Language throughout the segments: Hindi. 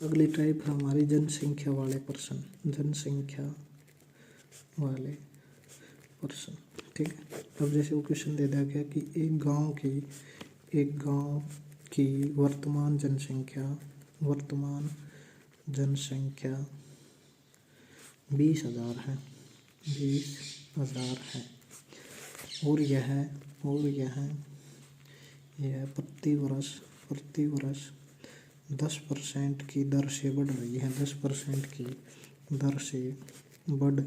अगली टाइप है हमारी जनसंख्या वाले प्रश्न। जनसंख्या वाले प्रश्न, ठीक है। अब जैसे वो क्वेश्चन दे दिया गया कि एक गांव की वर्तमान जनसंख्या 20,000 है। 20,000 है और यह प्रति वर्ष 10% की दर से बढ़ रही है। 10% की दर से बढ़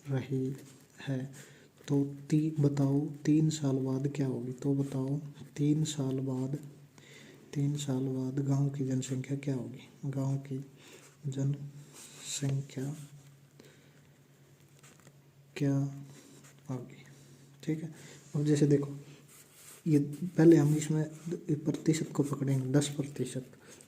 रही है। तो बताओ 3 साल बाद क्या होगी। तो बताओ 3 साल बाद गांव की जनसंख्या क्या होगी। गांव की जनसंख्या क्या होगी, ठीक है। अब जैसे देखो, ये पहले हम इसमें प्रतिशत को पकड़ेंगे।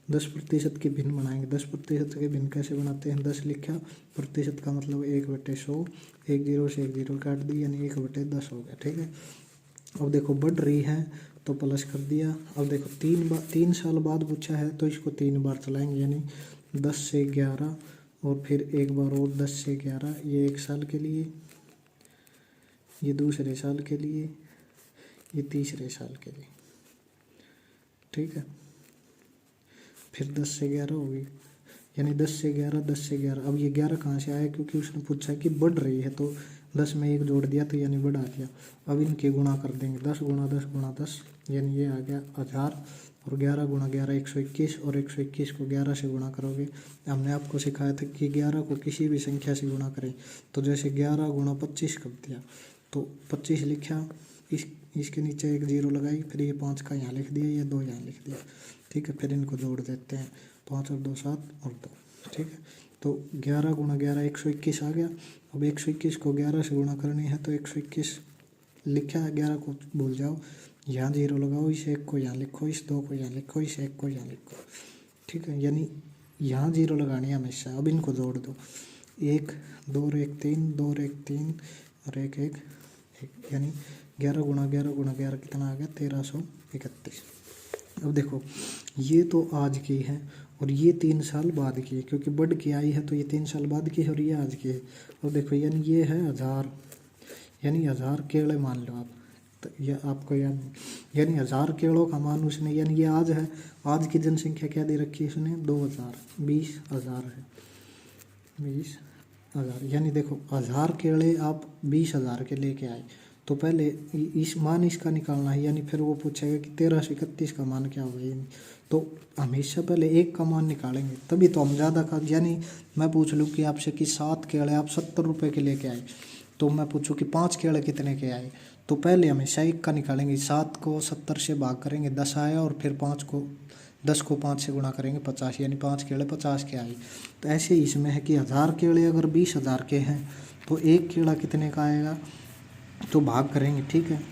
10% की भिन्न बनाएंगे। 10% के भिन्न कैसे बनाते हैं। 10 लिखा, प्रतिशत का मतलब 1/100, 1 0 से 1 0 काट दी, यानी 1/10 हो गया, ठीक है। अब देखो बढ़ रही है तो प्लस कर दिया। अब देखो 3 साल बाद पूछा है तो इसको 3 बार चलाएंगे, यानी 10 से 11 और फिर एक बार और 10 से 11। ये 1 साल के लिए, ये दूसरे साल के लिए, ये तीसरे साल के लिए, ठीक है। फिर 10 से 11 होगी, यानी 10 से 11, 10 से 11। अब ये 11 कहाँ से आया, क्योंकि उसने पूछा कि बढ़ रही है तो 10 में 1 जोड़ दिया तो यानी बढ़ा दिया। अब इनके गुणा कर देंगे। 10 गुणा 10 गुणा 10, यानी ये आ गया 1000। और 11 गुणा 11 121, और 121 को 11 से गुणा करोगे। हमने आपको सिखाया था कि 11 को किसी भी संख्या से गुणा करें। तो जैसे 11 गुणा 25 कर दिया तो 25 लिखा, इसके नीचे 1 0 लगाई, फिर ये 5 का यहाँ लिख दिया, ये 2 यहाँ लिख दिया, ठीक है। फिर इनको जोड़ देते हैं, 5 और 2 7 और 2, ठीक है। तो 11 गुणा 11 121 आ गया। अब 121 को 11 से गुणा करनी है तो 121 लिखा है, 11 को भूल जाओ, यहाँ 0 लगाओ, इस 1 को यहाँ लिखो, इस 2 को यहाँ लिखो, इस 1 को यहाँ लिखो, ठीक है। यानी यहाँ 0 लगानी है हमेशा। अब इनको जोड़ दो, 1 2 और 1 3, 2 और 1 3 और 1 1 1, यानी 11 गुणा 11 गुणा 11 कितना आ गया, 1331। अब देखो ये तो आज की है और ये 3 साल बाद की है, क्योंकि बढ़ के आई है तो ये 3 साल बाद की है और ये आज की है। और देखो यानी ये है 1000, यानी 1000 केले मान लो आप, तो ये आपको यानी 1000 केलों का मान उसने, यानी ये आज है। आज की जनसंख्या क्या दे रखी है इसने, 2000, 20,000 है, 20,000। यानी देखो 1000 केले आप 20,000 के लेके आए तो पहले इस मान इसका निकालना है, यानी फिर वो पूछेगा कि 1331 का मान क्या होगा। यानी तो हमेशा पहले एक का मान निकालेंगे, तभी तो हम ज़्यादा का, यानी मैं पूछ लूँ कि आपसे कि 7 केले आप 70 रुपये के लेके आए, तो मैं पूछूँ कि 5 केले कितने के आए, तो पहले हमेशा एक का निकालेंगे। 7 को 70 से भाग करेंगे, 10 आया, और फिर 10 को 5 से गुणा करेंगे, 50, यानी 5 केले 50 के आए। तो ऐसे ही इसमें है कि 1000 केले अगर 20,000 के हैं तो एक केला कितने का आएगा, तो भाग करेंगे, ठीक है।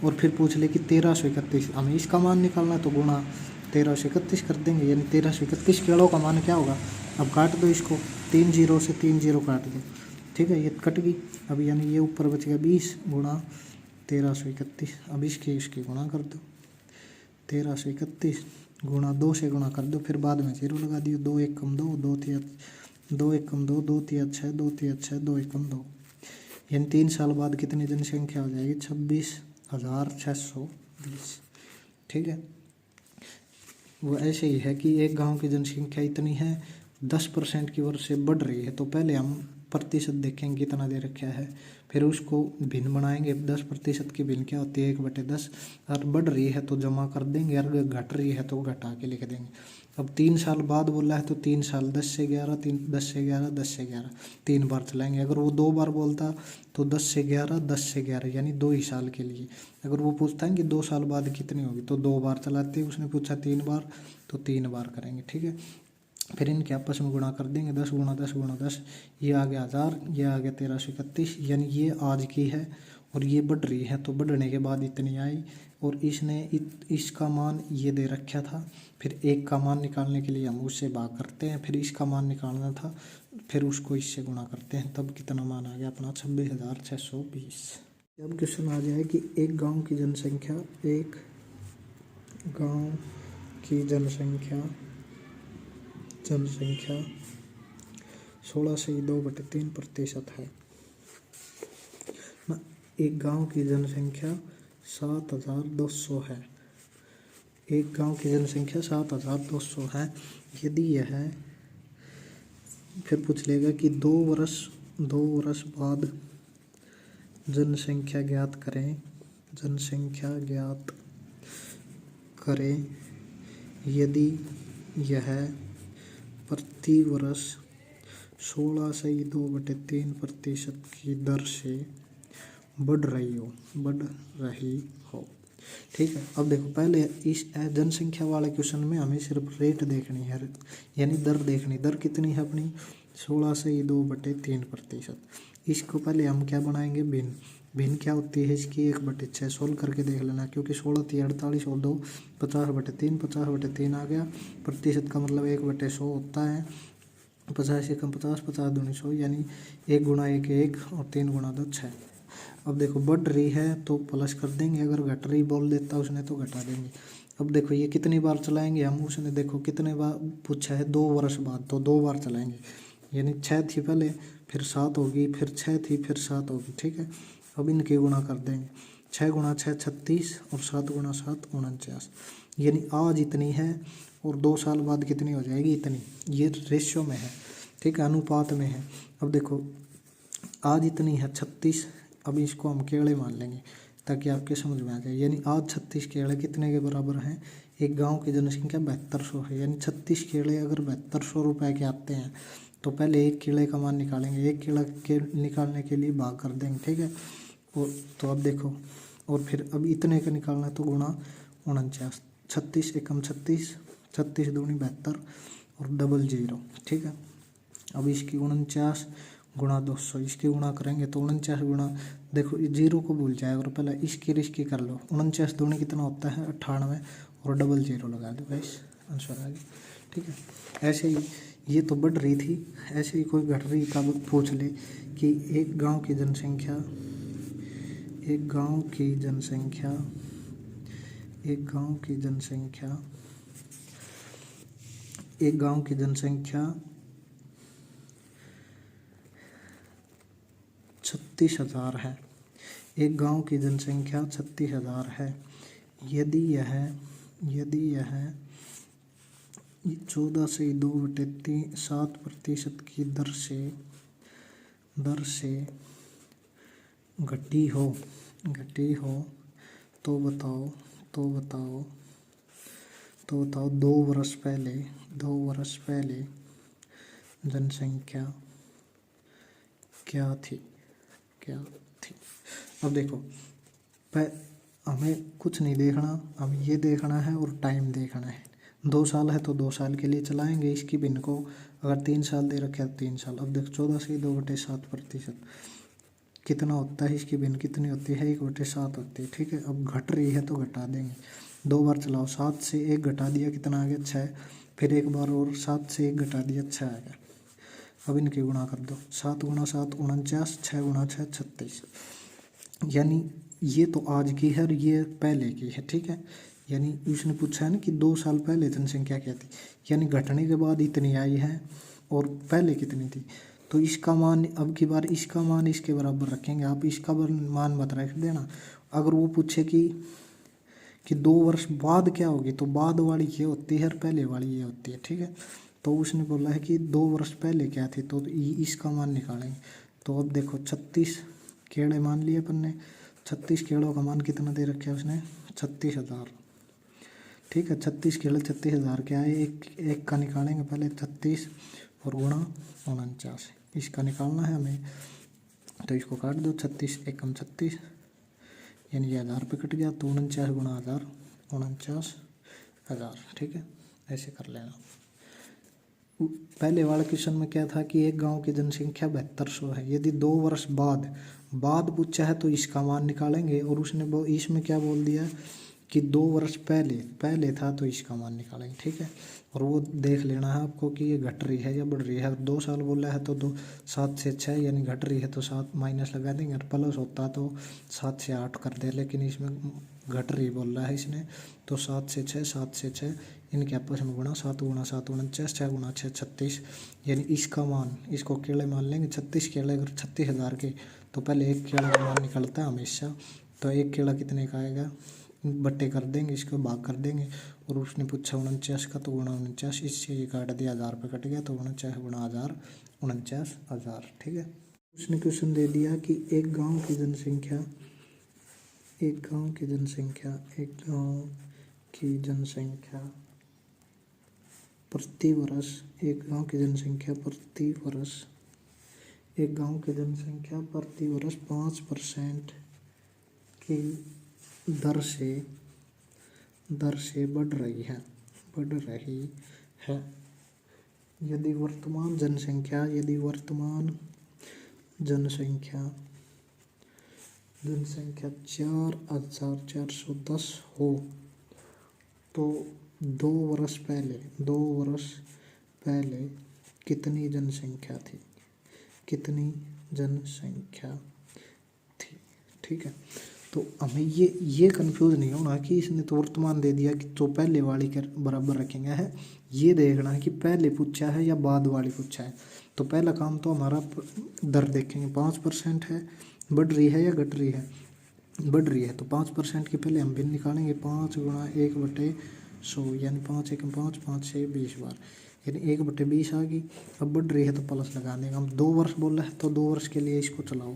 और फिर पूछ ले कि 1331, हमें इसका मान निकालना है तो गुणा 1331 कर देंगे, यानी 1331 केलों का मान क्या होगा। अब काट दो इसको, 3 0 से 3 0 काट दो, ठीक है, ये कट गई। अब यानी ये ऊपर बच गया 20 गुणा 1331। अब इसकी गुणा कर दो, 1331 गुणा 2 से गुणा कर दो, फिर बाद में 0 लगा दियो। 2 1 कम 2, 2 3 2 1 कम 2, 2 3 6, 2 3 6, 2 1 कम 2, यानी 3 साल बाद कितनी जनसंख्या हो जाएगी, 26,620, ठीक है। वो ऐसे ही है कि एक गांव की जनसंख्या इतनी है, 10% की दर से बढ़ रही है। तो पहले हम प्रतिशत देखेंगे कितना दे रखा है, फिर उसको भिन्न बनाएंगे। 10% की भिन्न क्या होती है, 1/10। और बढ़ रही है तो जमा कर देंगे, अगर घट रही है तो घटा के लिख देंगे। अब 3 साल बाद बोला है तो 3 साल, 10 से 11, 10 से 11, 10 से 11, 3 बार चलाएंगे। अगर वो 2 बार बोलता तो 10 से 11, 10 से 11, यानी 2 ही साल के लिए। अगर वो पूछता है कि 2 साल बाद कितनी होगी तो 2 बार चलाते, उसने पूछा 3 बार तो 3 बार करेंगे, ठीक है। फिर इनके आपस में गुणा कर देंगे, 10 गुणा 10 गुणा 10, ये आ गया 1000, ये आ गया 1331, यानी ये आज की है और ये बढ़ रही है तो बढ़ने के बाद इतनी आई। और इसने इसका मान ये दे रखा था, फिर एक का मान निकालने के लिए हम उससे भाग करते हैं, फिर इसका मान निकालना था, फिर उसको इससे गुणा करते हैं, तब कितना मान आ गया अपना 26,620। अब क्वेश्चन आ जाए कि एक गांव की जनसंख्या जनसंख्या 16/2/3% है ना। एक गांव की जनसंख्या 7,200 है। एक गांव की जनसंख्या 7,200 है। यदि यह फिर पूछ लेगा कि 2 वर्ष बाद जनसंख्या ज्ञात करें। जनसंख्या ज्ञात करें यदि यह प्रति वर्ष 16/2/3% की दर से बढ़ रही हो। ठीक है। अब देखो पहले इस जनसंख्या वाले क्वेश्चन में हमें सिर्फ रेट देखनी है, यानी दर देखनी। दर कितनी है अपनी 16/2/3%। इसको पहले हम क्या बनाएंगे, भिन्न। भिन्न क्या होती है इसकी 1/6 सोल्व करके देख लेना, क्योंकि 16 × 48 और 2 50/3, 50/3 आ गया। प्रतिशत का मतलब 1/100 होता है। 50 से कम 50, 50 दूनी 100, यानी 1 × 1 1 और 3 × 2 6। अब देखो बढ़ रही है तो प्लस कर देंगे, अगर घट रही बोल देता उसने तो घटा देंगे। अब देखो ये कितनी बार चलाएंगे हम, उसने देखो कितने बार पूछा है 2 वर्ष बाद, तो 2 बार चलाएंगे। यानी 6 थी पहले, फिर 7 होगी, फिर 6 थी, फिर 7 होगी। ठीक है। अब इनके गुणा कर देंगे। 6 × 6 36 और 7 × 7 49। यानी आज इतनी है और 2 साल बाद कितनी हो जाएगी, इतनी। ये रेशियो में है, ठीक है, अनुपात में है। अब देखो आज इतनी है 36। अब इसको हम केड़े मान लेंगे ताकि आपके समझ में आ जाए। यानी आज 36 केड़े कितने के बराबर हैं, एक गांव की जनसंख्या 7200 है। यानी 36 केड़े अगर 7200 रुपये के आते हैं तो पहले एक केड़े का मान निकालेंगे। एक केड़ा के निकालने के लिए भाग कर देंगे। ठीक है। और तो अब देखो, और फिर अब इतने का निकालना है तो गुणा 49। 36 एकम 36, 36 दूनी 72 और डबल 0। ठीक है। अब इसकी 49 × 200, इसकी गुणा करेंगे तो 49 गुणा, देखो 0 को भूल जाए और पहले इसकी कर लो। 49 दूनी कितना होता है 98 और डबल 0 लगा दो, गाइस आंसर आ गया। ठीक है। ऐसे ही ये तो बढ़ रही थी, ऐसे ही कोई घट रही तब पूछ ले कि एक गांव की जनसंख्या एक गांव की जनसंख्या 36,000 है। एक गांव की जनसंख्या 36,000 है। यदि यह 14/2/7% की दर से घटी हो तो बताओ 2 वर्ष पहले जनसंख्या क्या थी। अब देखो हमें कुछ नहीं देखना, हमें ये देखना है और टाइम देखना है। 2 साल है तो 2 साल के लिए चलाएंगे इसकी भिन्न को। अगर 3 साल दे रखे तो 3 साल। अब देखो 14/2/7% कितना होता है, इसकी भिन्न कितनी होती है 1/7 होती है। ठीक है। अब घट रही है तो घटा देंगे। 2 बार चलाओ, 7 से 1 घटा दिया, कितना आ गया 6। फिर एक बार और 7 से 1 घटा दिया, 6 आ गया। अब इनके गुणा कर दो। 7 × 7 49, 6 × 6 36। यानी ये तो आज की है और ये पहले की है। ठीक है। यानी उसने पूछा है ना कि 2 साल पहले जनसंख्या क्या थी, यानी घटने के बाद इतनी आई है और पहले कितनी थी। तो इसका मान, अब की बार इसका मान इसके बराबर रखेंगे। आप इसका मान मत रख देना। अगर वो पूछे कि 2 वर्ष बाद क्या होगी, तो बाद वाली ये होती है और पहले वाली ये होती है। ठीक है। तो उसने बोला है कि 2 वर्ष पहले क्या थी, तो इसका मान निकालेंगे। तो अब देखो 36 केड़े मान लिए अपन ने। 36 केड़ों का मान कितना दे रखा है उसने 36,000। ठीक है। 36 केड़े 36,000 क्या है, एक का निकालेंगे पहले 36 और गुणा 49। इसका निकालना है हमें, तो इसको काट दो। 36 एकम 36, यानी ये 1000 पे कट गया, तो 49 × 1000 49,000। ठीक है। ऐसे कर लेना। पहले वाले क्वेश्चन में क्या था कि एक गांव की जनसंख्या 7200 है। यदि 2 वर्ष बाद पूछा है तो इसका मान निकालेंगे, और उसने इसमें क्या बोल दिया कि 2 वर्ष पहले था तो इसका मान निकालेंगे। ठीक है। और वो देख लेना है आपको कि ये घट रही है या बढ़ रही है। 2 साल बोला है तो 7 से 6, यानी घट रही है तो 7 माइनस लगा देंगे, और प्लस होता तो 7 से 8 कर दे। लेकिन इसमें घट रही बोल रहा है इसने, तो 7 से 6, 7 से 6, इनके आपस में गुणा, 7 गुणा 7 49, 6 गुणा 6 36, यानी इसका मान, इसको केले मान लेंगे 36 केले, अगर 36,000 के, तो पहले एक केला का मान निकलता है हमेशा। तो एक केला कितने का आएगा, बट्टे कर देंगे, इसको भाग कर देंगे, और उसने पूछा 49 का, तो गुणा 49, इससे ये काट दिया, 1000 पे कट गया, तो 49 गुणा 1000 49,000। ठीक है। उसने क्वेश्चन दे दिया कि एक गांव की जनसंख्या, एक गांव की जनसंख्या, एक गांव की जनसंख्या प्रति वर्ष, एक गांव की जनसंख्या प्रति वर्ष, एक गांव की जनसंख्या प्रति वर्ष 5% की दर से बढ़ रही है, बढ़ रही है। यदि वर्तमान जनसंख्या, यदि वर्तमान जनसंख्या 4,410 हो, तो 2 वर्ष पहले कितनी जनसंख्या थी, कितनी जनसंख्या थी। ठीक है। तो हमें ये कंफ्यूज नहीं होना कि इसने तो वर्तमान दे दिया कि तो पहले वाली के बराबर रखेंगे, है ये देखना है कि पहले पूछा है या बाद वाली पूछा है। तो पहला काम तो हमारा दर देखेंगे, 5% है, बढ़ रही है या घट रही है, बढ़ रही है, तो 5% की पहले हम भिन्न निकालेंगे, 5 गुणा 1/100, यानी 5 1 5 5 6 20 बार, यानी 1/20 आ गई। अब बढ़ रही है तो प्लस लगा देंगे, हम 2 वर्ष बोल रहे हैं तो 2 वर्ष के लिए इसको चलाओ,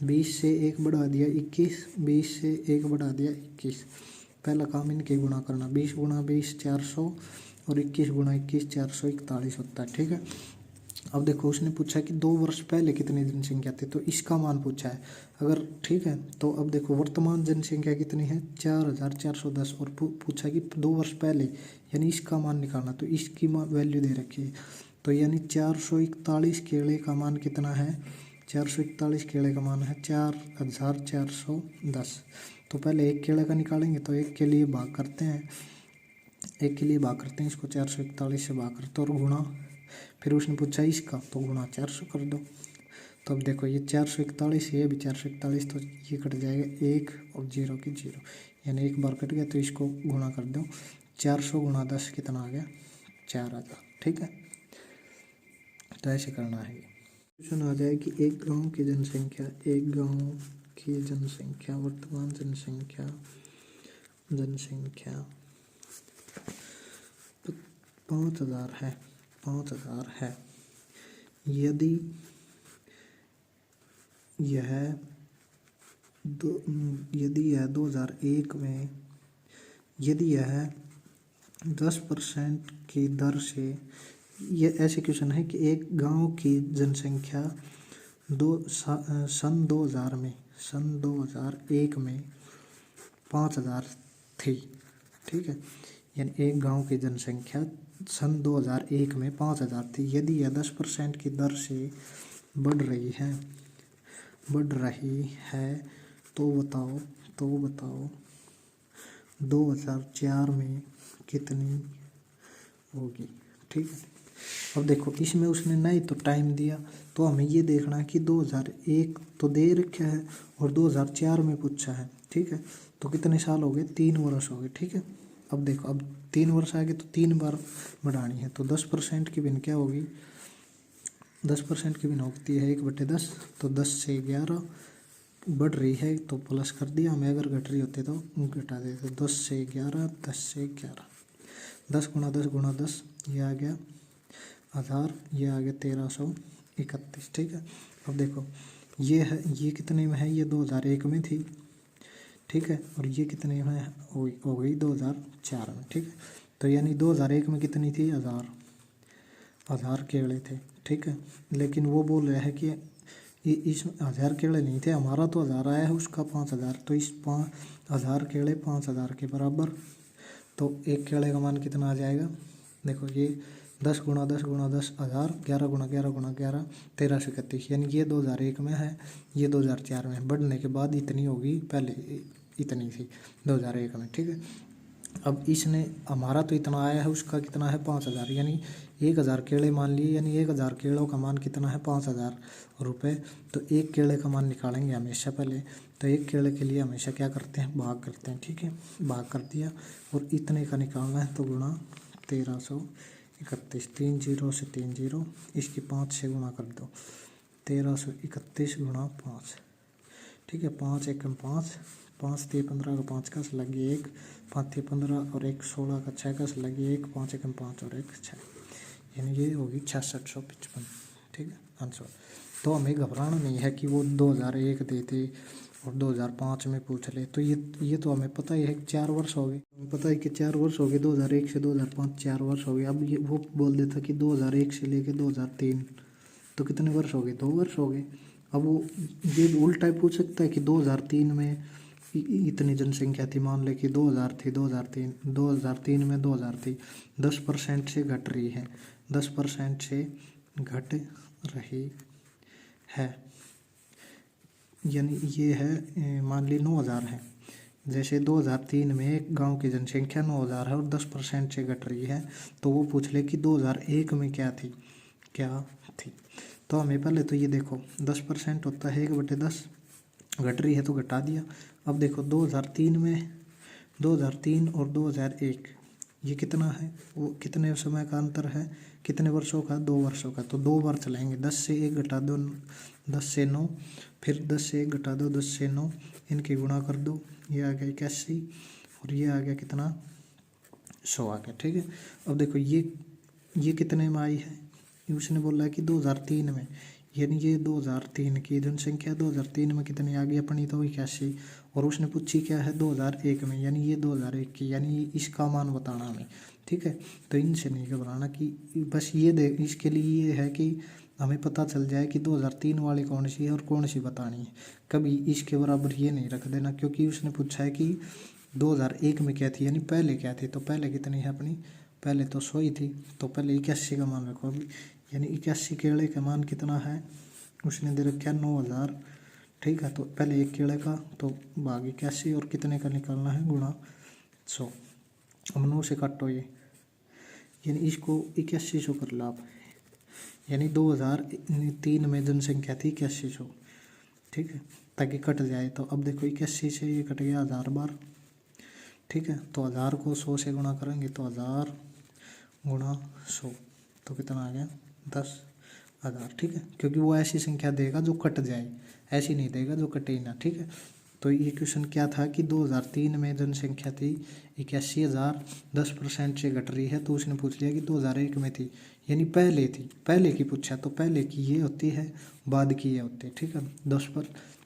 20 से 1 बढ़ा दिया 21, 20 से 1 बढ़ा दिया 21। पहला काम इनके गुणा करना, 20 गुणा 20 400, और 21 गुणा 21 441 होता है। ठीक है। अब देखो उसने पूछा कि 2 वर्ष पहले कितनी जनसंख्या थी, तो इसका मान पूछा है अगर, ठीक है। तो अब देखो वर्तमान जनसंख्या कितनी है, 4,410, और पूछा कि 2 वर्ष पहले, यानी इसका मान निकालना, तो इसकी वैल्यू दे रखी है, तो यानी 441 केले का मान कितना है, 441 केले का मान है 4,410। तो पहले एक केले का निकालेंगे, तो एक के लिए भाग करते हैं, एक के लिए भाग करते हैं, इसको 441 से भाग करते हैं और गुणा, फिर उसने पूछा इसका, तो गुणा 400 कर दो। तो अब देखो ये 441, ये भी 441, तो ये कट जाएगा 1 और 0 की 0, यानी एक बार कट गया, तो इसको गुणा कर दो, 400 गुणा 10 कितना आ गया, 4,000। ठीक है। तो ऐसे करना है। क्वेश्चन आ जाए कि एक गांव की जनसंख्या, एक गांव की जनसंख्या, वर्तमान जनसंख्या 5,000 है, 5,000 है। यदि यह 2001 में, यदि यह 10% की दर से, ये ऐसे क्वेश्चन है कि एक गांव की जनसंख्या सन 2001 में 5,000 थी। ठीक है। यानी एक गांव की जनसंख्या सन 2001 में 5,000 थी। यदि यह 10% की दर से बढ़ रही है, तो बताओ 2004 में कितनी होगी। ठीक है। अब देखो इसमें उसने नहीं तो टाइम दिया, तो हमें ये देखना है कि 2001 तो दे रखा है और 2004 में पूछा है। ठीक है। तो कितने साल हो गए, 3 वर्ष हो गए। ठीक है। अब देखो, अब 3 वर्ष आ गए तो 3 बार बढ़ानी है, तो 10% की भिन्न क्या होगी, 10% की भिन्न होती है 1/10, तो 10 से 11 बढ़ रही है तो प्लस कर दिया हमें, अगर घट रही होती तो घटा देते, 10 से 11, 10 से 11, 10 गुणा 10 गुणा 10, ये आ गया 1000, ये आ गया 1331। ठीक है। अब देखो ये है, ये कितने में है, ये 2001 में थी। ठीक है। और ये कितने में हो गई 2004 में। ठीक है। तो यानी 2001 में कितनी थी, 1000 केले थे। ठीक है। लेकिन वो बोल रहा है कि इस 1000 केले नहीं थे, हमारा तो 1000 आया है, उसका 5000, तो इस 1000 केले 5000 के बराबर, तो एक केले का मान कितना आ जाएगा, देखो ये 10 गुणा 10 गुणा 10 1000, 11 गुणा 11 गुणा 11 1331, यानी ये 2001 में है, ये 2004 में है। बढ़ने के बाद इतनी होगी, पहले इतनी थी 2001 में। ठीक है। अब इसने हमारा तो इतना आया है, उसका कितना है 5000, यानी 1000 केले मान लिए, यानी 1000 केलों का मान कितना है 5000 रुपये। तो एक केले का मान निकालेंगे हमेशा पहले, तो एक केले के लिए हमेशा क्या करते हैं, भाग करते हैं। ठीक है। भाग कर दिया और इतने का निकालना है तो गुणा 1331, 3 जीरो से 3 जीरो, इसकी 5 से गुणा कर दो, 1331 गुणा 5, ठीक है। 5 एकम 5, 5 3 15 का 5 का लगी 1, 5 3 15 और 1 16 का 6 का लगी 1, 5 एकम 5 और 1 6, यानी ये होगी 6655, ठीक है आंसर। तो हमें घबराना नहीं है कि वो 2001 देते और 2005 में पूछ ले, तो ये तो हमें पता ही है कि 4 वर्ष हो गए, हमें पता है कि 4 वर्ष हो गए, 2001 से 2005 4 वर्ष हो गए। अब ये वो बोल देता कि 2001 से लेके 2003, तो कितने वर्ष हो गए, 2 वर्ष हो गए। अब वो ये उल्टा ही पूछ सकता है कि 2003 में इतनी जनसंख्या थी, मान ले कि 2000 थी, 2003 में 2000 थी, 10% से घट रही है, 10% से घट रही है, यानी ये है मान ली 9000 है। जैसे 2003 में एक गांव की जनसंख्या 9000 है और 10% से घट रही है, तो वो पूछ ले कि 2001 में क्या थी। तो हमें पहले तो ये देखो 10% होता है 1/10, घट रही है तो घटा दिया। अब देखो 2003 में 2003 और 2001 ये कितना है, वो कितने समय का अंतर है, कितने वर्षों का, 2 वर्षों का। तो 2 बार चलाएंगे, 10 से 1 घटा दो 10 से 9, फिर 10 से 1 घटा दो 10 से 9, इनके गुणा कर दो, ये आ गया 81 और ये आ गया कितना 100 आ गया, ठीक है। अब देखो ये कितने में आई है, उसने बोला है कि 2003 में, यानी ये 2003 की जनसंख्या 2003 में कितनी आ गई अपनी, तो 81, और उसने पूछी क्या है 2001 में, यानी ये 2001 की, यानी इसका मान बताना हमें, ठीक है। तो इनसे नहीं घबराना कि बस ये देख, इसके लिए ये है कि हमें पता चल जाए कि 2003 वाली कौन सी है और कौन सी बतानी है। कभी इसके बराबर ये नहीं रख देना, क्योंकि उसने पूछा है कि 2001 में क्या थी, यानी पहले क्या थी, तो पहले कितनी है अपनी, पहले तो 100 ही थी, तो पहले 81 का मान रखो अभी, यानी 81 केड़े का मान कितना है, उसने दे रखा है 9000, ठीक है। तो पहले एक केड़े का तो भाग 81 और कितने का निकालना है गुणा 100, अब 9 से काटो ये, यानी इसको 8100 कर लो आप, यानी 2003 में जनसंख्या थी 8100, ठीक है, ताकि कट जाए। तो अब देखो 81 से ये कट गया 1000 बार, ठीक है। तो 1000 को 100 से गुणा करेंगे तो 1000 गुणा 100, तो कितना आ गया 10,000, ठीक है। क्योंकि वो ऐसी संख्या देगा जो कट जाए, ऐसी नहीं देगा जो कटे ही ना, ठीक है। तो ये क्वेश्चन क्या था कि 2003 में जनसंख्या थी 81,000, 10% से घट रही है, तो उसने पूछ लिया कि 2001 में थी, यानी पहले थी, पहले की पूछा, तो पहले की ये होती है, बाद की ये होती है, ठीक है।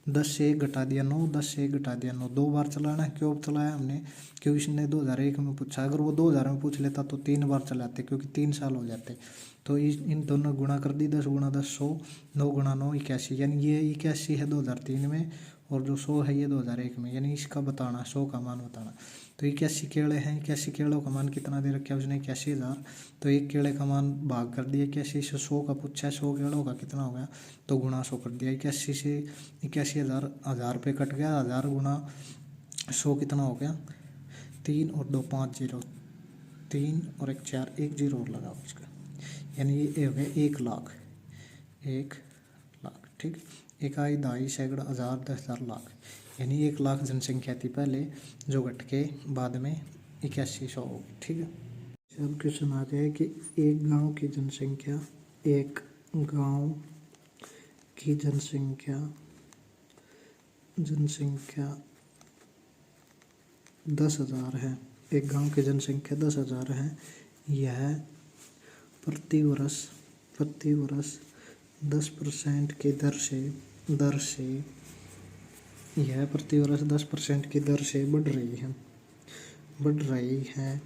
10 से 1 घटा दिया 9, 10 से 1 घटा दिया 9, 2 बार चलाना है। क्यों चलाया हमने, क्योंकि इसने 2001 में पूछा, अगर वो 2000 में पूछ लेता तो 3 बार चलाते, क्योंकि 3 साल हो जाते। तो इन दोनों गुणा कर दी, 10 गुणा 10 100, 9 गुणा 9 81, यानी ये 81 है 2003 में, और जो 100 है ये 2001 में, यानी इसका बताना 100 का मान बताना। तो 81 केड़े हैं, 81 केड़ों का मान कितना दे रखा है उसने 81,000, तो एक केड़े का मान भाग कर दिया 81 से, 100 का पूछा है, 100 केड़ों का कितना हो गया, तो गुणा 100 कर दिया, 81 से 81,000 1000 पे कट गया, 1000 गुणा 100 कितना हो गया 3 और 2 5 जीरो, 3 और 1 4, 1 जीरो और लगाओ इसका, यानी ये हो गया 1 लाख, 1 लाख, ठीक। इकाई, दहाई, सैकड़ा, 1000, 10,000, लाख, यानी 1 लाख जनसंख्या थी पहले, जो घट के बाद में 8100 हो गई, ठीक है। अब क्वेश्चन आ गया है कि एक गांव की जनसंख्या, एक गांव की जनसंख्या 10,000 है, एक गांव की जनसंख्या 10,000 है, यह प्रति वर्ष 10% के दर से यह प्रति वर्ष 10% की दर से बढ़ रही है,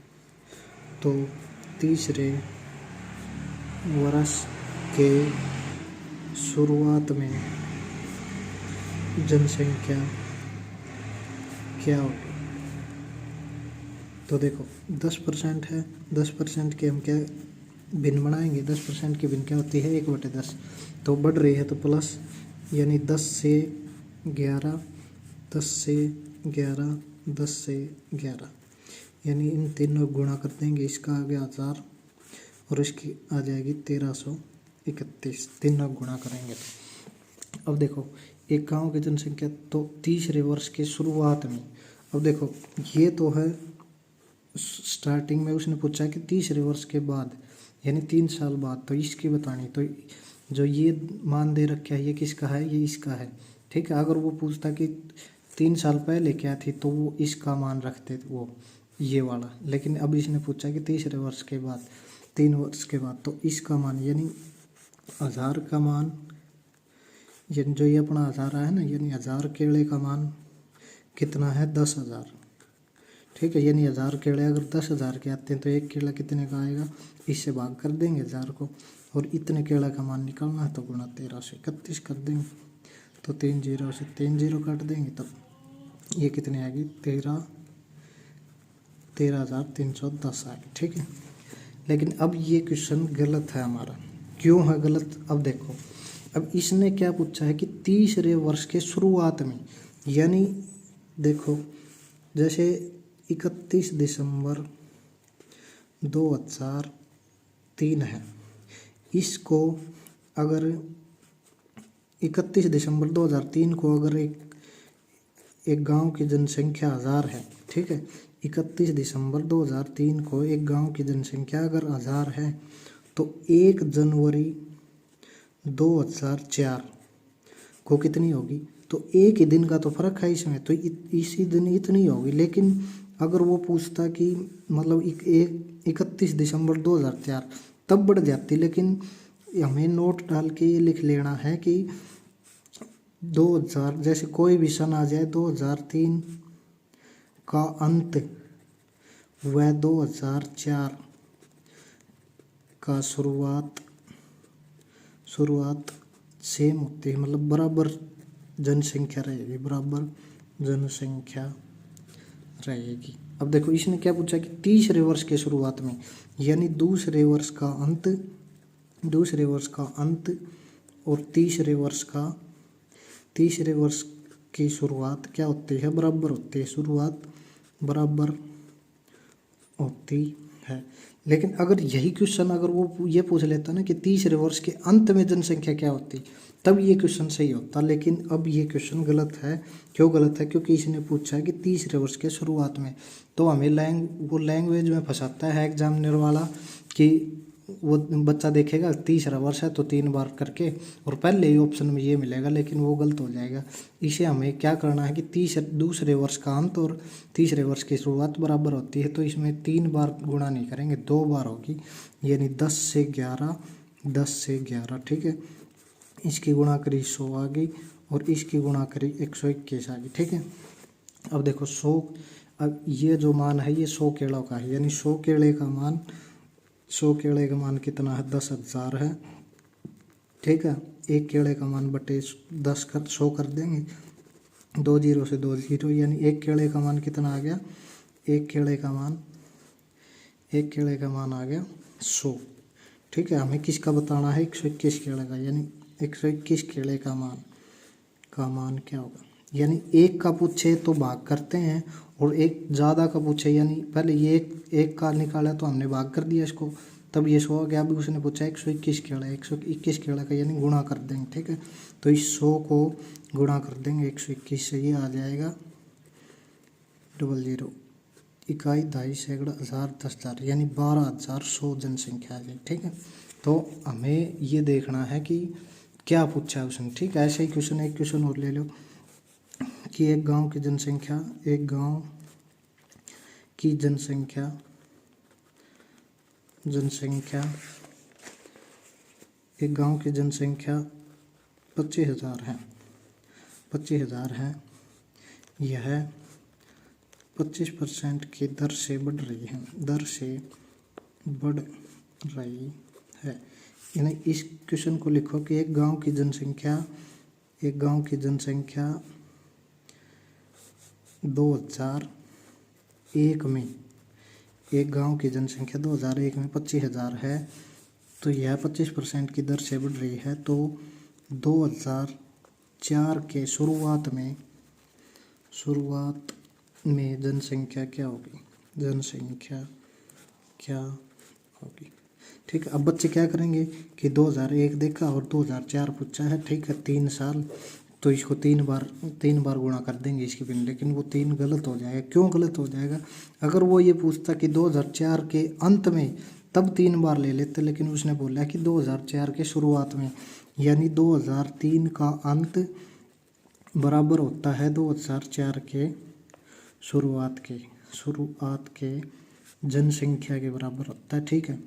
तो तीसरे वर्ष के शुरुआत में जनसंख्या क्या होगी। तो देखो 10% है, 10% के हम क्या भिन्न बनाएंगे, 10% की भिन्न क्या होती है 1/10, तो बढ़ रही है तो प्लस, यानी 10 से 11, 10 से 11, 10 से 11, यानी इन तीनों गुणा कर देंगे, इसका आ गया 1000 और इसकी आ जाएगी 1331, तीनों गुणा करेंगे तो। अब देखो एक गांव की जनसंख्या तो तीसरे वर्ष के शुरुआत में, अब देखो ये तो है स्टार्टिंग में उसने पूछा कि तीसरे वर्ष के बाद यानी 3 साल बाद, तो इसकी बतानी। तो जो ये मान दे रखा है ये किसका है, ये इसका है, ठीक है। अगर वो पूछता कि 3 साल पहले क्या थी तो वो इसका मान रखते वो ये वाला, लेकिन अब इसने पूछा कि तीसरे वर्ष के बाद, 3 वर्ष के बाद, तो इसका मान यानी 1000 का मान, यानी जो ये अपना 1000 है ना, यानी 1000 केले का मान कितना है, 10,000, ठीक है। यानी 1000 केले अगर 10,000 के आते हैं तो एक केला कितने का आएगा, इससे भाग कर देंगे 1000 को, और इतने केला का मान निकालना है तो गुणा 13 से 31 कर देंगे, तो 3 जीरो से 3 जीरो काट देंगे, तो ये कितने आएगी, 13,310 आएगी, ठीक है। लेकिन अब ये क्वेश्चन गलत है हमारा, क्यों है गलत, अब देखो। अब इसने क्या पूछा है कि तीसरे वर्ष के शुरुआत में, यानी देखो जैसे 31 दिसंबर 2003 है, इसको अगर 31 दिसंबर 2003 को अगर एक गांव की जनसंख्या 1000 है, ठीक है। 31 दिसंबर 2003 को एक गांव की जनसंख्या अगर 1000 है तो 1 जनवरी 2004 को कितनी होगी, तो एक ही दिन का तो फर्क है इसमें, तो इसी दिन इतनी होगी। लेकिन अगर वो पूछता कि मतलब 31 दिसंबर 2004 तब बढ़ जाती, लेकिन हमें नोट डाल के ये लिख लेना है कि 2000, जैसे कोई भी सन आ जाए, 2003 का अंत व 2004 का शुरुआत सेम होती है, मतलब बराबर जनसंख्या रहेगी, बराबर जनसंख्या रहेगी। अब देखो इसने क्या पूछा कि तीसरे वर्ष के शुरुआत में, यानी दूसरे वर्ष का अंत और तीसरे वर्ष की शुरुआत क्या होती है, बराबर होती है, शुरुआत बराबर होती है। लेकिन अगर यही क्वेश्चन अगर वो ये पूछ लेता ना कि तीसरे वर्ष के अंत में जनसंख्या क्या होती, तब ये क्वेश्चन सही होता। लेकिन अब ये क्वेश्चन गलत है। क्यों गलत है, क्योंकि इसने पूछा कि तीसरे वर्ष के शुरुआत में, तो हमें वो लैंग्वेज में फंसाता है एग्जामिनर वाला कि वो बच्चा देखेगा तीसरा वर्ष है तो 3 बार करके और पहले ही ऑप्शन में ये मिलेगा, लेकिन वो गलत हो जाएगा। इसे हमें क्या करना है कि दूसरे वर्ष का अंत और तीसरे वर्ष की शुरुआत बराबर होती है, तो इसमें 3 बार गुणा नहीं करेंगे, 2 बार होगी, यानी 10 से 11, ठीक है। इसकी गुणा करी 100 आ गई और इसकी गुणा करी 121 आ गई, ठीक है। अब देखो 100, अब ये जो मान है ये 100 केलों का है, यानी 100 केले का मान कितना है, 10,000 है, ठीक है। एक केले का मान बटे 10 कर 100 कर देंगे, 2 जीरो से 2 जीरो, यानी एक केले का मान कितना आ गया, एक केले का मान आ गया 100, ठीक है। हमें किसका बताना है, 121 केले का, यानी 121 केले का मान क्या होगा। यानी एक का पूछे तो भाग करते हैं और एक ज़्यादा का पूछे, यानी पहले ये एक का निकाला तो हमने भाग कर दिया इसको, तब ये 100 आ गया। अभी उसने पूछा 121 केला, 121 केला का यानी गुणा कर देंगे, ठीक है। तो इस 100 को गुणा कर देंगे 121 से, ये आ जाएगा 00, इकाई, दहाई, सैकड़ा, 1000, 10,000, यानी 12,100 जनसंख्या आ जाए, ठीक है। तो हमें ये देखना है कि क्या पूछा है उसने, ठीक है। ऐसे ही क्वेश्चन, एक क्वेश्चन और ले लो कि एक गांव की जनसंख्या 25,000 है, यह 25% की दर से बढ़ रही है, यानी इस क्वेश्चन को लिखो कि एक गांव की जनसंख्या 2001 में, एक गांव की जनसंख्या 2001 में 25,000 है, तो यह 25% की दर से बढ़ रही है, तो 2004 के शुरुआत में जनसंख्या क्या होगी, ठीक है। अब बच्चे क्या करेंगे कि 2001 देखा और 2004 पूछा है, ठीक है, 3 साल तो इसको 3 बार गुणा कर देंगे इसके बिन, लेकिन वो 3 गलत हो जाएगा। क्यों गलत हो जाएगा? अगर वो ये पूछता कि 2004 के अंत में, तब 3 बार ले लेते, लेकिन उसने बोला कि 2004 के शुरुआत में, यानी 2003 का अंत बराबर होता है 2004 के शुरुआत के जनसंख्या के बराबर होता है। ठीक है,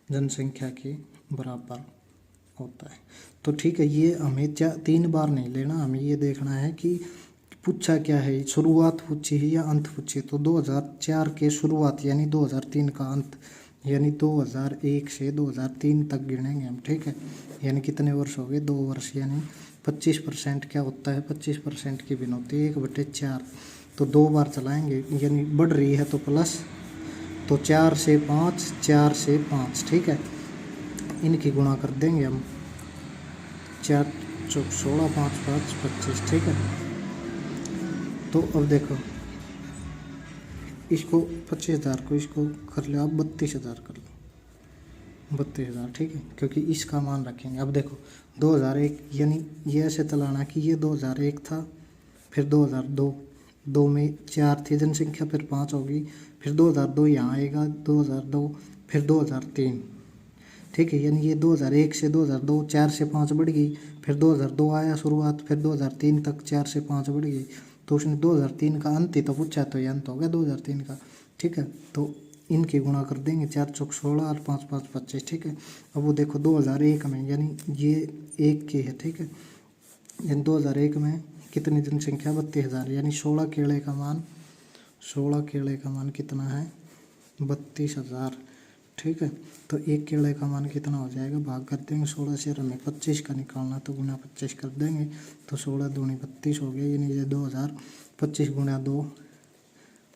जनसंख्या के बराबर होता है। तो ठीक है, ये हमें 3 बार नहीं लेना, हमें ये देखना है कि पूछा क्या है, शुरुआत पूछी है या अंत पूछी है। तो 2004 के शुरुआत यानी 2003 का अंत, यानी 2001 से 2003 तक गिनेंगे हम। ठीक है, यानी कितने वर्ष हो गए? 2 वर्ष, यानी 25% क्या होता है? 25% की भिन्न होती है 1/4। तो 2 बार चलाएंगे, यानी बढ़ रही है तो प्लस, तो 4 से 5, 4 से 5। ठीक है, इनकी गुणा कर देंगे हम, 4 चौक 16, 5 5 25। ठीक है, तो अब देखो इसको 25,000 को इसको कर लो आप 32,000 कर लो, 32,000। ठीक है, क्योंकि इसका मान रखेंगे। अब देखो 2001, यानी ये ऐसे चलाना कि ये 2001 था, फिर 2002, 2 में 4 थी जनसंख्या, फिर 5 होगी, फिर 2002 यहाँ आएगा, 2002, फिर 2003। ठीक है, यानी ये 2001 से 2002 4 से 5 बढ़ गई, फिर 2002 आया शुरुआत, फिर 2003 तक 4 से 5 बढ़ गई। तो उसने 2003 का अंत ही तो पूछा, तो ये अंत हो गया 2003 का। ठीक है, तो इनके गुणा कर देंगे, 4 चौक 16 और 5 5 25। ठीक है, अब वो देखो 2001 में, यानी ये 1 की है। ठीक है, यानी 2001 में कितनी जनसंख्या? 32,000, यानी 16 केले का मान कितना है? 32,000। ठीक है, तो 1 केले का मान कितना हो जाएगा? भाग कर देंगे 16 से, हमें 25 का निकालना, तो गुना 25 कर देंगे, तो 16 दूनी 32 हो गया, यानी ये 2025 गुणा 2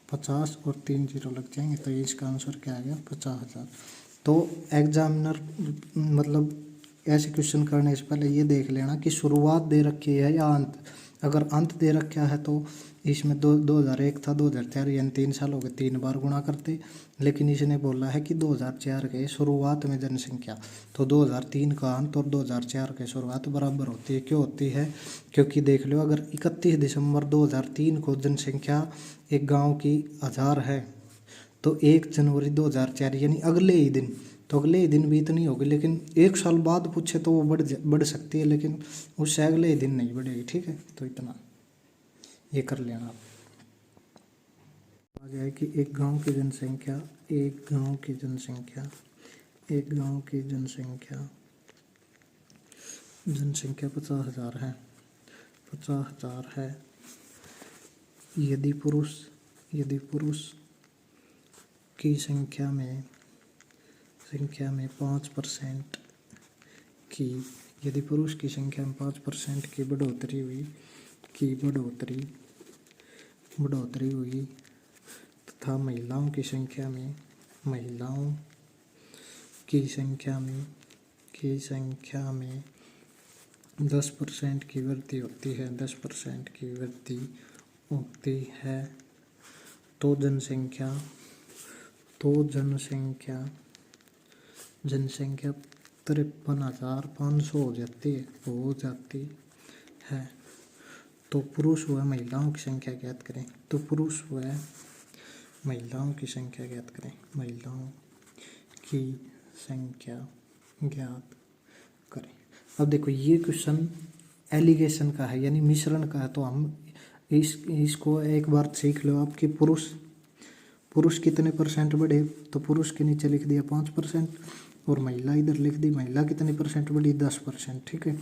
50 और 3 जीरो लग जाएंगे, तो इसका आंसर क्या आ गया? 50,000। तो एग्जामिनर मतलब ऐसे क्वेश्चन करने से पहले ये देख लेना कि शुरुआत दे रखी है या अंत। अगर अंत दे रखा है तो इसमें 2001 था, 2004, यानी 3 साल हो गए, 3 बार गुणा करते। लेकिन इसने बोला है कि 2004 के शुरुआत में जनसंख्या, तो 2003 का अंत और 2004 के शुरुआत बराबर होती है। क्यों होती है? क्योंकि देख लो, अगर 31 दिसंबर 2003 को जनसंख्या एक गाँव की 1000 है, तो 1 जनवरी 2004 यानी अगले ही दिन, तो अगले ही दिन भी इतनी होगी। लेकिन 1 साल बाद पूछे तो वो बढ़ सकती है, लेकिन उससे अगले ही दिन नहीं बढ़ेगी। ठीक है, तो इतना ये कर लेना आप। आ गया कि एक गांव की जनसंख्या 50,000 है, 50,000 है। यदि पुरुष की संख्या में 5% की, यदि पुरुष की संख्या में 5% की बढ़ोतरी हुई तथा महिलाओं की संख्या में 10% की वृद्धि होती है, 10% की वृद्धि होती है, तो जनसंख्या 53,500 हो जाती है। तो पुरुष व महिलाओं की संख्या ज्ञात करें। तो पुरुष व महिलाओं की संख्या ज्ञात करें। महिलाओं की संख्या ज्ञात करें। अब देखो ये क्वेश्चन एलिगेशन का है, यानी मिश्रण का है। तो हम इसको एक बार सीख लो आप कि पुरुष कितने परसेंट बढ़े, तो पुरुष के नीचे लिख दिया 5%, और महिला इधर लिख दी, महिला कितने परसेंट बढ़ी? 10%। ठीक है,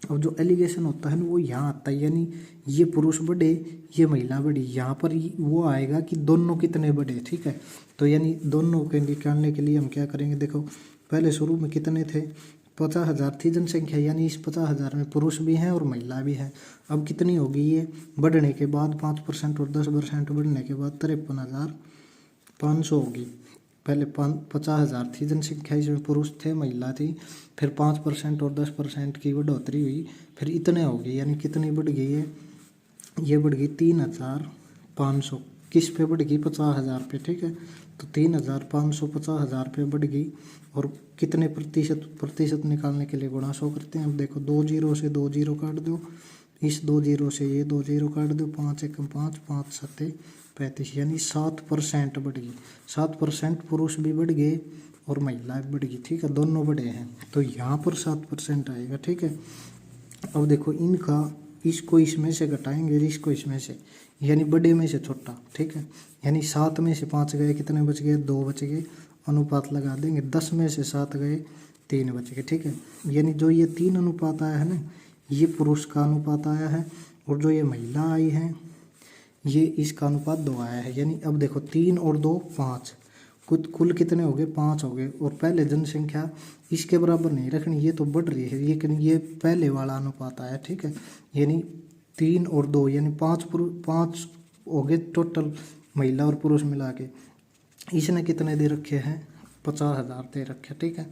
और जो एलिगेशन होता है ना वो यहाँ आता है, यानी ये पुरुष बढ़े, ये महिला बढ़ी, यहाँ पर वो आएगा कि दोनों कितने बढ़े। ठीक है, तो यानी दोनों के निकालने के लिए हम क्या करेंगे? देखो पहले शुरू में कितने थे? 50,000 थी जनसंख्या, यानी इस 50,000 में पुरुष भी हैं और महिला भी है। अब कितनी होगी? ये बढ़ने के बाद 5% और 10% बढ़ने के बाद 53,500 होगी। पहले 50,000 थी जनसंख्या, इसमें पुरुष थे, महिला थी, फिर 5% और 10% की बढ़ोतरी हुई, फिर इतने हो गई, यानी कितनी बढ़ गई है? ये बढ़ गई 3,500। किस पे बढ़ गई? 50,000 पे। ठीक है, तो 3,500 50,000 रुपये बढ़ गई। और कितने प्रतिशत निकालने के लिए गुणा 100 करते हैं। अब देखो 2 जीरो से 2 जीरो काट दो, इस 2 जीरो से ये 2 जीरो काट दो, 5 एकम 5, 5 सत्ते 35, यानी 7% बढ़ गई। 7% पुरुष भी बढ़ गए और महिला भी बढ़ गई। ठीक है, दोनों बढ़े हैं तो यहाँ पर 7% आएगा। ठीक है, अब देखो इनका इसको इसमें से घटाएंगे, इसको इसमें से, यानी बड़े में से छोटा। ठीक है, यानी 7 में से 5 गए, कितने बच गए? 2 बच गए। अनुपात लगा देंगे, 10 में से 7 गए, 3 बच गए। ठीक है, यानी जो ये 3 अनुपात आया है ना, ये पुरुष का अनुपात आया है, और जो ये महिला आई है ये इसका अनुपात 2 आया है। यानी अब देखो 3 और 2 5, कुल कितने हो गए? 5 हो गए। और पहले जनसंख्या इसके बराबर नहीं रखनी, ये तो बढ़ रही है, ये पहले वाला अनुपात आया। ठीक है, यानी 3 और 2 यानी 5 हो गए टोटल महिला और पुरुष मिला के। इसने कितने दे रखे हैं? 50,000 दे रखे। ठीक है,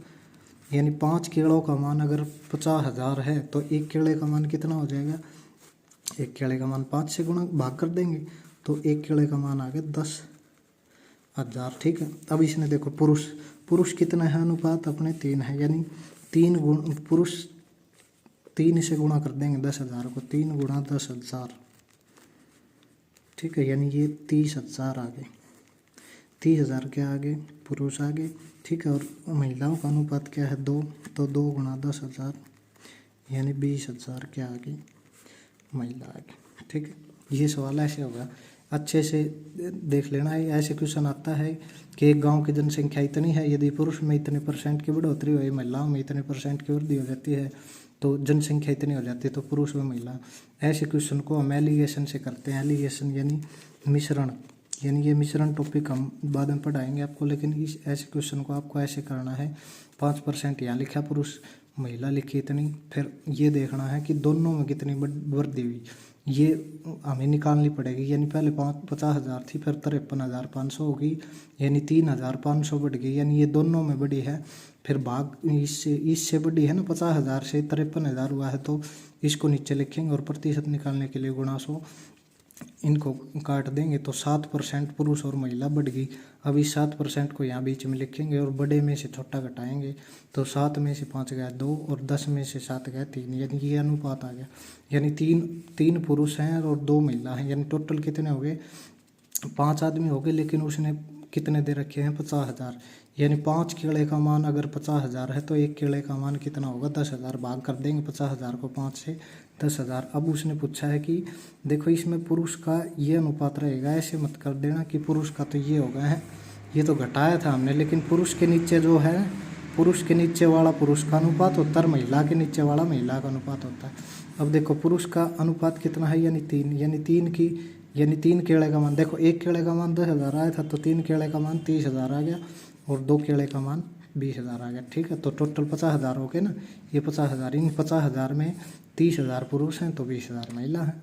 यानी 5 केड़ों का मान अगर 50,000 है तो 1 केड़े का मान कितना हो जाएगा? 1 केड़े का मान 5 से गुणा भाग कर देंगे तो 1 केड़े का मान आ गया 10,000। ठीक है, अब इसने देखो पुरुष कितना है? अनुपात अपने 3 है, यानी 3 गुण पुरुष 3 से गुणा कर देंगे 10,000 को, 3 गुणा 10,000। ठीक है, यानी ये 30,000 आ गए। 30,000 क्या आ गए? पुरुष आ गए। ठीक है, और महिलाओं का अनुपात क्या है? 2, तो 2 गुणा 10,000 यानी 20,000 क्या आ गई? महिला आ गई। ठीक है, ये सवाल ऐसे होगा, अच्छे से देख लेना है। ऐसे क्वेश्चन आता है कि एक गांव की जनसंख्या इतनी है, यदि पुरुष में इतने % की बढ़ोतरी हुई, महिलाओं में इतने % की वृद्धि हो जाती है, तो जनसंख्या इतनी हो जाती है, तो पुरुष व महिला। ऐसे क्वेश्चन को हम एलिगेशन से करते हैं। एलिगेशन यानी मिश्रण, यानी ये मिश्रण टॉपिक हम बाद में पढ़ाएंगे आपको, लेकिन इस ऐसे क्वेश्चन को आपको ऐसे करना है। 5% यहाँ लिखा पुरुष, महिला लिखी इतनी, फिर ये देखना है कि दोनों में कितनी वृद्धि हुई, ये हमें निकालनी पड़ेगी। यानी पहले 50,000 थी, फिर 53,500 होगी, यानी 3,500 बढ़ गई, यानी ये दोनों में बढ़ी है। फिर भाग इससे बढ़ी है ना, 50,000 से 53,000 हुआ है, तो इसको नीचे लिखेंगे और प्रतिशत निकालने के लिए गुणा 100 इनको काट देंगे तो 7% पुरुष और महिला बढ़ गई। अब इस 7% को यहाँ बीच में लिखेंगे और बड़े में से छोटा घटाएंगे, तो 7 में से 5 गया 2 और 10 में से 7 गया 3, यानी ये अनुपात आ गया। यानी तीन पुरुष हैं और 2 महिला हैं, यानी टोटल कितने हो गए? 5 आदमी हो गए, लेकिन उसने कितने दे रखे हैं? 50,000। यानी 5 केड़े का मान अगर 50,000 है तो 1 केड़े का मान कितना होगा? 10,000। भाग कर देंगे 50,000 को 5 से, 10,000। अब उसने पूछा है कि देखो इसमें पुरुष का ये अनुपात रहेगा, ऐसे मत कर देना कि पुरुष का तो ये होगा है, ये तो घटाया था हमने, लेकिन पुरुष के नीचे जो है, पुरुष के नीचे वाला पुरुष का अनुपात होता है, महिला के नीचे वाला महिला का अनुपात होता है। अब देखो पुरुष का अनुपात कितना है? यानी 3, यानी 3 केड़े का मान, देखो 1 केड़े का मान 10,000 आया था, तो 3 केड़े का मान 30,000 आ गया, और 2 केड़े का मान 20,000 आ गया। ठीक है, तो टोटल 50,000 हो गए ना, ये 50,000, इन 50,000 में 30,000 पुरुष हैं तो 20,000 महिला हैं।